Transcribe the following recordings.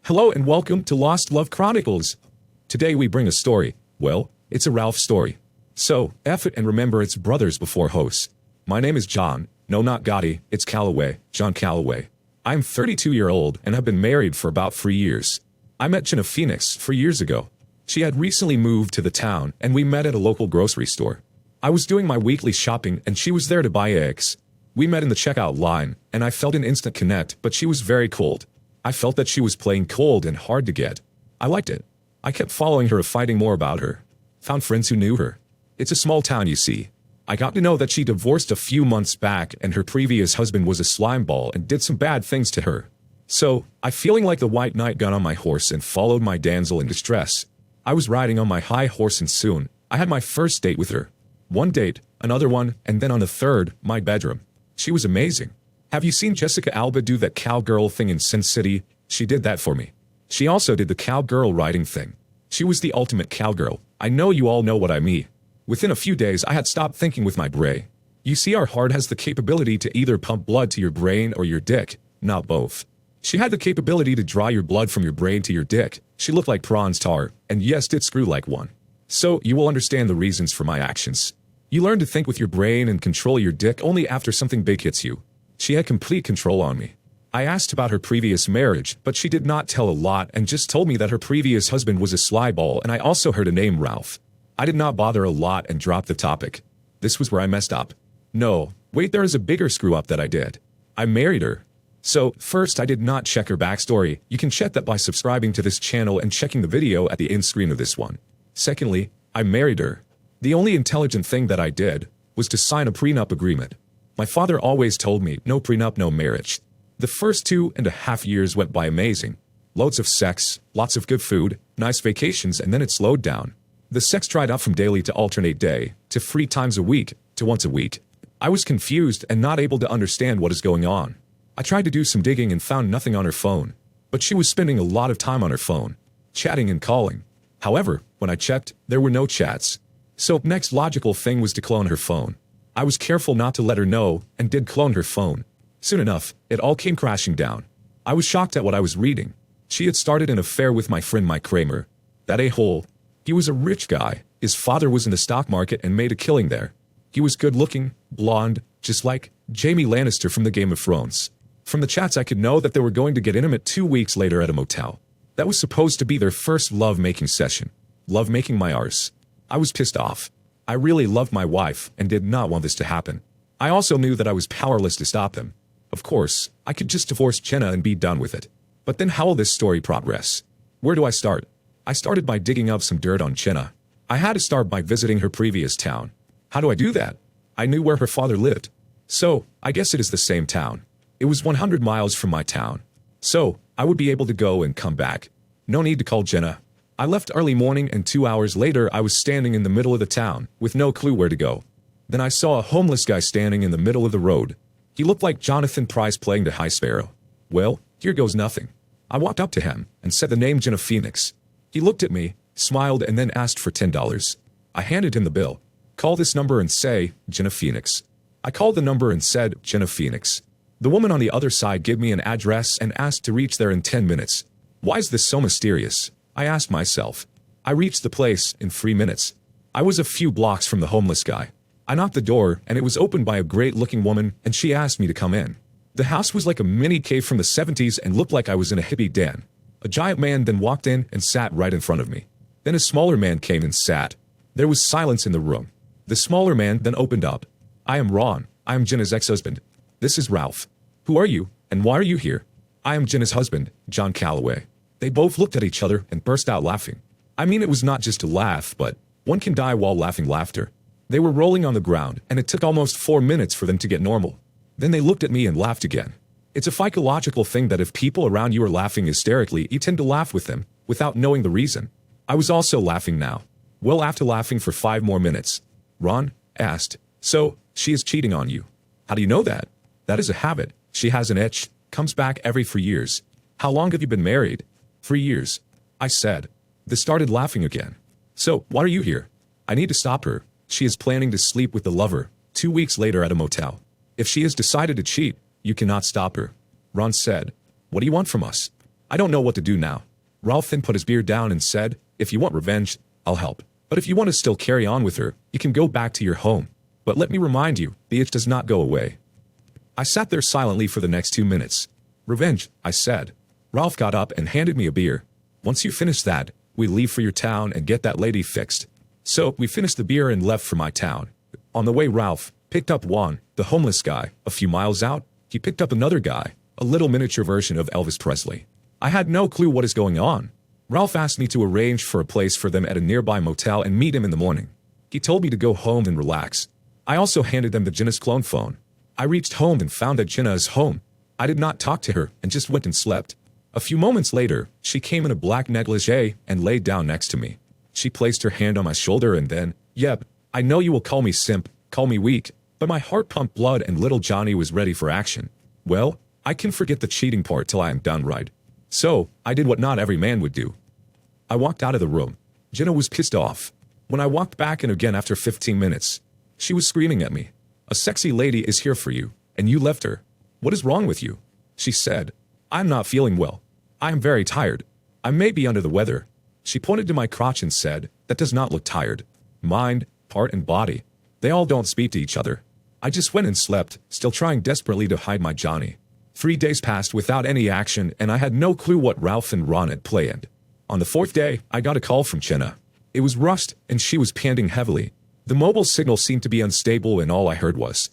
Hello and welcome to Lost Love Chronicles. Today we bring a story. Well, it's a Ralph story. So, F it and remember it's brothers before hosts. My name is John. No, not Gotti, it's Calloway, John Calloway. I'm 32-year-old and have been married for about 3 years. I met Jenna Phoenix 3 years ago. She had recently moved to the town and we met at a local grocery store. I was doing my weekly shopping and she was there to buy eggs. We met in the checkout line and I felt an instant connect, but she was very cold. I felt that she was playing cold and hard to get. I liked it. I kept following her, finding more about her. Found friends who knew her. It's a small town, you see. I got to know that she divorced a few months back and her previous husband was a slimeball and did some bad things to her. So, I feeling like the white knight got on my horse and followed my damsel in distress. I was riding on my high horse and soon, I had my first date with her. One date, another one, and then on the third, my bedroom. She was amazing. Have you seen Jessica Alba do that cowgirl thing in Sin City? She did that for me. She also did the cowgirl riding thing. She was the ultimate cowgirl. I know you all know what I mean. Within a few days I had stopped thinking with my brain. You see, our heart has the capability to either pump blood to your brain or your dick, not both. She had the capability to draw your blood from your brain to your dick. She looked like prawn's tar, and yes, did screw like one. So, you will understand the reasons for my actions. You learn to think with your brain and control your dick only after something big hits you. She had complete control on me. I asked about her previous marriage, but she did not tell a lot and just told me that her previous husband was a slyball, and I also heard a name Ralph. I did not bother a lot and dropped the topic. This was where I messed up. No, wait, there is a bigger screw up that I did. I married her. So, first I did not check her backstory. You can check that by subscribing to this channel and checking the video at the end screen of this one. Secondly, I married her. The only intelligent thing that I did was to sign a prenup agreement. My father always told me, no prenup, no marriage. The first 2.5 years went by amazing. Loads of sex, lots of good food, nice vacations, and then it slowed down. The sex dried up from daily to alternate day, to 3 times a week, to once a week. I was confused and not able to understand what is going on. I tried to do some digging and found nothing on her phone. But she was spending a lot of time on her phone, chatting and calling. However, when I checked, there were no chats. So, next logical thing was to clone her phone. I was careful not to let her know, and did clone her phone. Soon enough, it all came crashing down. I was shocked at what I was reading. She had started an affair with my friend Mike Kramer. That a-hole. He was a rich guy. His father was in the stock market and made a killing there. He was good-looking, blonde, just like Jaime Lannister from the Game of Thrones. From the chats I could know that they were going to get intimate 2 weeks later at a motel. That was supposed to be their first love-making session. Love-making my arse. I was pissed off. I really loved my wife and did not want this to happen. I also knew that I was powerless to stop them. Of course, I could just divorce Jenna and be done with it. But then how will this story progress? Where do I start? I started by digging up some dirt on Jenna. I had to start by visiting her previous town. How do I do that? I knew where her father lived. So, I guess it is the same town. It was 100 miles from my town. So, I would be able to go and come back. No need to call Jenna. I left early morning and 2 hours later I was standing in the middle of the town, with no clue where to go. Then I saw a homeless guy standing in the middle of the road. He looked like Jonathan Pryce playing the High Sparrow. Well, here goes nothing. I walked up to him and said the name Jenna Phoenix. He looked at me, smiled, and then asked for $10. I handed him the bill. Call this number and say, Jenna Phoenix. I called the number and said, Jenna Phoenix. The woman on the other side gave me an address and asked to reach there in 10 minutes. Why is this so mysterious? I asked myself. I reached the place in 3 minutes. I was a few blocks from the homeless guy. I knocked the door, and it was opened by a great-looking woman, and she asked me to come in. The house was like a mini cave from the 70s and looked like I was in a hippie den. A giant man then walked in and sat right in front of me. Then a smaller man came and sat. There was silence in the room. The smaller man then opened up. I am Ron. I am Jenna's ex-husband. This is Ralph. Who are you, and why are you here? I am Jenna's husband, John Calloway. They both looked at each other and burst out laughing. I mean, it was not just a laugh, but one can die while laughing laughter. They were rolling on the ground, and it took almost 4 minutes for them to get normal. Then they looked at me and laughed again. It's a psychological thing that if people around you are laughing hysterically, you tend to laugh with them, without knowing the reason. I was also laughing now. Well, after laughing for 5 more minutes, Ron asked, so, she is cheating on you. How do you know that? That is a habit. She has an itch, comes back every 3 years. How long have you been married? 3 years. I said. They started laughing again. So, why are you here? I need to stop her. She is planning to sleep with the lover, 2 weeks later at a motel. If she has decided to cheat, you cannot stop her. Ron said. What do you want from us? I don't know what to do now. Ralph then put his beer down and said, if you want revenge, I'll help. But if you want to still carry on with her, you can go back to your home. But let me remind you, the itch does not go away. I sat there silently for the next 2 minutes. Revenge, I said. Ralph got up and handed me a beer. Once you finish that, we leave for your town and get that lady fixed. So we finished the beer and left for my town. On the way, Ralph picked up Juan, the homeless guy. A few miles out, he picked up another guy, a little miniature version of Elvis Presley. I had no clue what is going on. Ralph asked me to arrange for a place for them at a nearby motel and meet him in the morning. He told me to go home and relax. I also handed them the Jenna's clone phone. I reached home and found that Jenna is home. I did not talk to her and just went and slept. A few moments later, she came in a black negligee and laid down next to me. She placed her hand on my shoulder and then, yep, I know you will call me simp, call me weak, but my heart pumped blood and little Johnny was ready for action. Well, I can forget the cheating part till I am done right. So, I did what not every man would do. I walked out of the room. Jenna was pissed off. When I walked back in again after 15 minutes, she was screaming at me. A sexy lady is here for you, and you left her. What is wrong with you? She said. I'm not feeling well. I am very tired. I may be under the weather. She pointed to my crotch and said, that does not look tired. Mind, heart and body. They all don't speak to each other. I just went and slept, still trying desperately to hide my Johnny. 3 days passed without any action and I had no clue what Ralph and Ron had planned. On the 4th day, I got a call from Jenna. It was Rust and she was panting heavily. The mobile signal seemed to be unstable and all I heard was,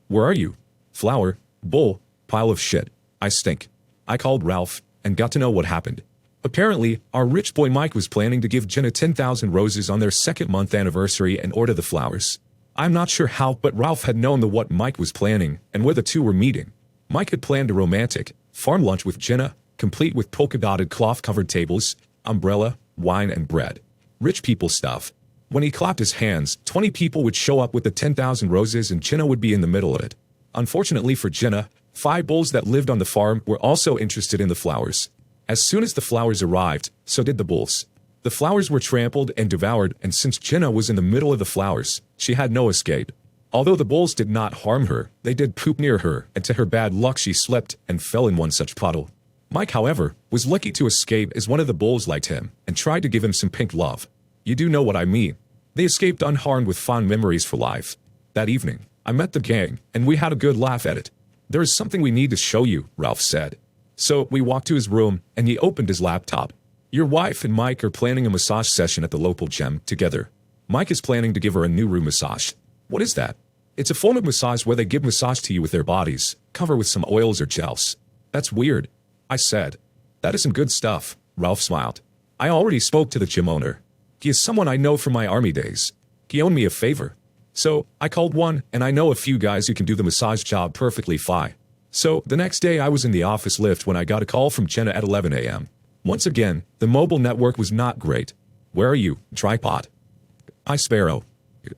where are you? Flower, bull, pile of shit. I stink. I called Ralph and got to know what happened. Apparently, our rich boy Mike was planning to give Jenna 10,000 roses on their 2nd-month anniversary and order the flowers. I'm not sure how, but Ralph had known what Mike was planning and where the two were meeting. Mike had planned a romantic, farm lunch with Jenna, complete with polka-dotted cloth-covered tables, umbrella, wine and bread. Rich people stuff. When he clapped his hands, 20 people would show up with the 10,000 roses and Jenna would be in the middle of it. Unfortunately for Jenna, 5 bulls that lived on the farm were also interested in the flowers. As soon as the flowers arrived, so did the bulls. The flowers were trampled and devoured, and since Jenna was in the middle of the flowers, she had no escape. Although the bulls did not harm her, they did poop near her, and to her bad luck she slipped and fell in one such puddle. Mike, however, was lucky to escape as one of the bulls liked him and tried to give him some pink love. You do know what I mean. They escaped unharmed with fond memories for life. That evening, I met the gang, and we had a good laugh at it. There is something we need to show you, Ralph said. So we walked to his room, and he opened his laptop. Your wife and Mike are planning a massage session at the local gym together. Mike is planning to give her a new room massage. What is that? It's a form of massage where they give massage to you with their bodies, cover with some oils or gels. That's weird. I said. That isn't good stuff, Ralph smiled. I already spoke to the gym owner. He is someone I know from my army days. He owed me a favor. So, I called one, and I know a few guys who can do the massage job perfectly fine. So, the next day I was in the office lift when I got a call from Jenna at 11 a.m. Once again, the mobile network was not great. Where are you, tripod? I Sparrow.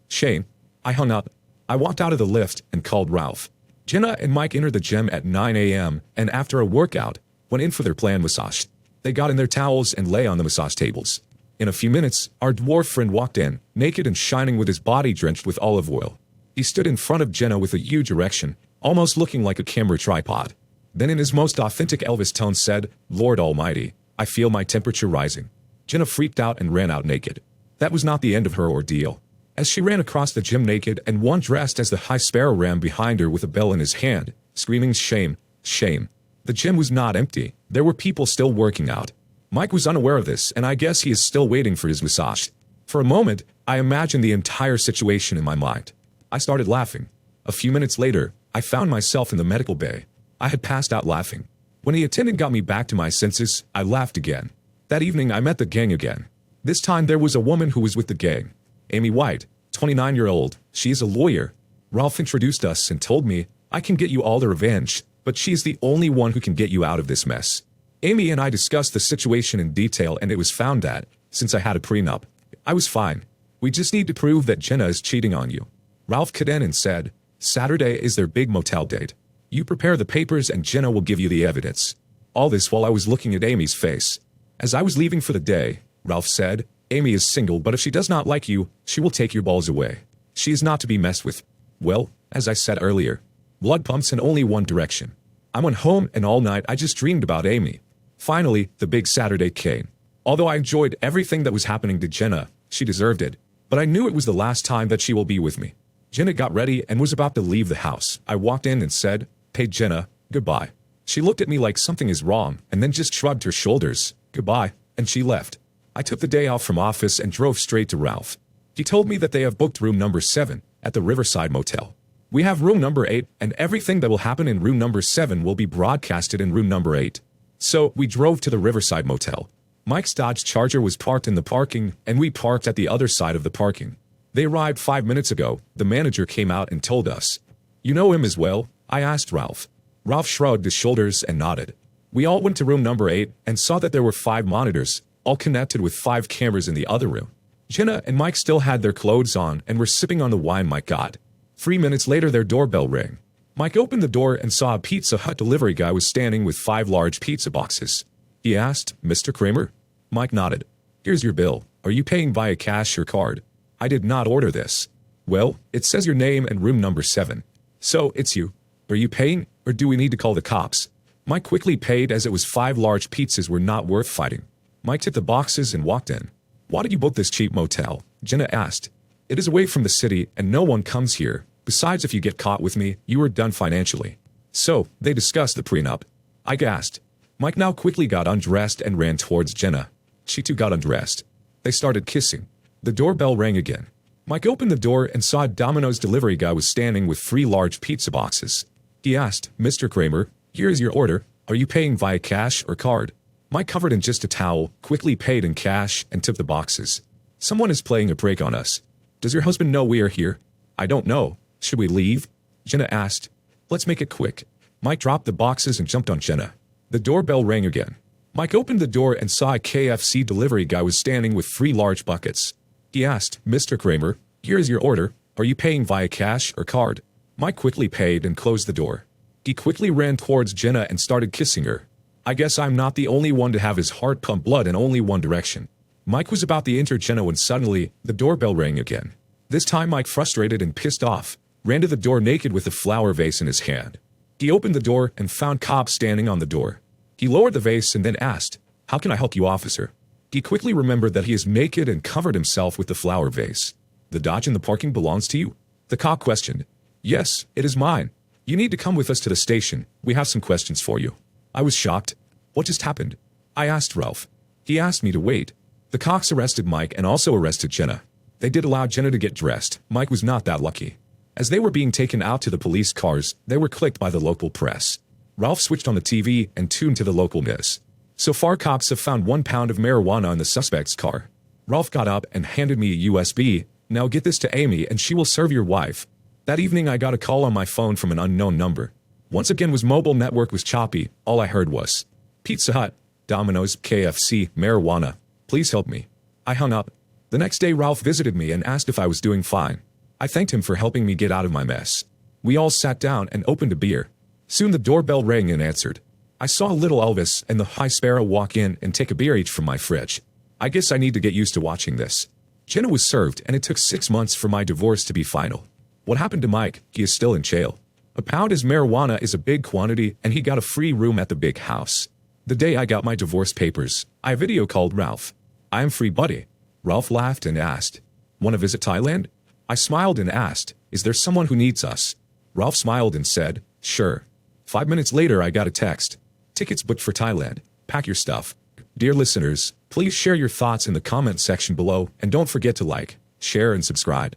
Shane. I hung up. I walked out of the lift and called Ralph. Jenna and Mike entered the gym at 9 a.m. and after a workout, went in for their planned massage. They got in their towels and lay on the massage tables. In a few minutes, our dwarf friend walked in, naked and shining with his body drenched with olive oil. He stood in front of Jenna with a huge erection, almost looking like a camera tripod. Then in his most authentic Elvis tone said, Lord Almighty, I feel my temperature rising. Jenna freaked out and ran out naked. That was not the end of her ordeal. As she ran across the gym naked and one dressed as the High Sparrow ran behind her with a bell in his hand, screaming shame, shame. The gym was not empty. There were people still working out. Mike was unaware of this, and I guess he is still waiting for his massage. For a moment, I imagined the entire situation in my mind. I started laughing. A few minutes later, I found myself in the medical bay. I had passed out laughing. When the attendant got me back to my senses, I laughed again. That evening, I met the gang again. This time, there was a woman who was with the gang. Amy White, 29-year-old. She is a lawyer. Ralph introduced us and told me, I can get you all the revenge, but she is the only one who can get you out of this mess. Amy and I discussed the situation in detail and it was found that, since I had a prenup, I was fine. We just need to prove that Jenna is cheating on you. Ralph cut in and said, Saturday is their big motel date. You prepare the papers and Jenna will give you the evidence. All this while I was looking at Amy's face. As I was leaving for the day, Ralph said, Amy is single, but if she does not like you, she will take your balls away. She is not to be messed with. Well, as I said earlier, blood pumps in only one direction. I went home and all night I just dreamed about Amy. Finally, the big Saturday came. Although I enjoyed everything that was happening to Jenna, she deserved it. But I knew it was the last time that she will be with me. Jenna got ready and was about to leave the house. I walked in and said, "Hey Jenna, goodbye." She looked at me like something is wrong and then just shrugged her shoulders, "Goodbye," and she left. I took the day off from office and drove straight to Ralph. He told me that they have booked room number 7 at the Riverside Motel. We have room number 8, and everything that will happen in room number 7 will be broadcasted in room number 8. So, we drove to the Riverside Motel. Mike's Dodge Charger was parked in the parking, and we parked at the other side of the parking. They arrived 5 minutes ago. The manager came out and told us. "You know him as well?" I asked Ralph. Ralph shrugged his shoulders and nodded. We all went to room number 8 and saw that there were 5 monitors, all connected with 5 cameras in the other room. Jenna and Mike still had their clothes on and were sipping on the wine Mike got. 3 minutes later their doorbell rang. Mike opened the door and saw a Pizza Hut delivery guy was standing with 5 large pizza boxes. He asked, "Mr. Kramer?" Mike nodded. "Here's your bill. Are you paying via cash or card?" "I did not order this." "Well, it says your name and room number 7. So, it's you. Are you paying, or do we need to call the cops?" Mike quickly paid as it was 5 large pizzas were not worth fighting. Mike tipped the boxes and walked in. "Why did you book this cheap motel?" Jenna asked. "It is away from the city and no one comes here. Besides, if you get caught with me, you are done financially." So, they discussed the prenup. I gasped. Mike now quickly got undressed and ran towards Jenna. She too got undressed. They started kissing. The doorbell rang again. Mike opened the door and saw a Domino's delivery guy was standing with 3 large pizza boxes. He asked, "Mr. Kramer, here is your order. Are you paying via cash or card?" Mike, covered in just a towel, quickly paid in cash and took the boxes. "Someone is playing a prank on us. Does your husband know we are here?" "I don't know. Should we leave?" Jenna asked. "Let's make it quick." Mike dropped the boxes and jumped on Jenna. The doorbell rang again. Mike opened the door and saw a KFC delivery guy was standing with 3 large buckets. He asked, "Mr. Kramer, here is your order. Are you paying via cash or card?" Mike quickly paid and closed the door. He quickly ran towards Jenna and started kissing her. I guess I'm not the only one to have his heart pump blood in only one direction. Mike was about to enter Jenna when suddenly, the doorbell rang again. This time Mike, frustrated and pissed off, ran to the door naked with a flower vase in his hand. He opened the door and found cops standing on the door. He lowered the vase and then asked, "How can I help you, officer?" He quickly remembered that he is naked and covered himself with the flower vase. "The Dodge in the parking belongs to you?" The cop questioned. "Yes, it is mine. You need to come with us to the station. We have some questions for you." I was shocked. "What just happened?" I asked Ralph. He asked me to wait. The cops arrested Mike and also arrested Jenna. They did allow Jenna to get dressed. Mike was not that lucky. As they were being taken out to the police cars, they were clicked by the local press. Ralph switched on the TV and tuned to the local news. So far, cops have found 1 pound of marijuana in the suspect's car. Ralph got up and handed me a USB. "Now get this to Amy and she will serve your wife." That evening I got a call on my phone from an unknown number. Once again, his mobile network was choppy. All I heard was, "Pizza Hut, Domino's, KFC, marijuana. Please help me." I hung up. The next day Ralph visited me and asked if I was doing fine. I thanked him for helping me get out of my mess. We all sat down and opened a beer. Soon the doorbell rang and answered. I saw little Elvis and the High Sparrow walk in and take a beer each from my fridge. I guess I need to get used to watching this. Jenna was served and it took 6 months for my divorce to be final. What happened to Mike? He is still in jail. A pound of marijuana is a big quantity and he got a free room at the big house. The day I got my divorce papers, I video called Ralph. "I am free, buddy." Ralph laughed and asked, "Want to visit Thailand?" I smiled and asked, "Is there someone who needs us?" Ralph smiled and said, "Sure." 5 minutes later I got a text. "Tickets booked for Thailand. Pack your stuff." Dear listeners, please share your thoughts in the comment section below and don't forget to like, share and subscribe.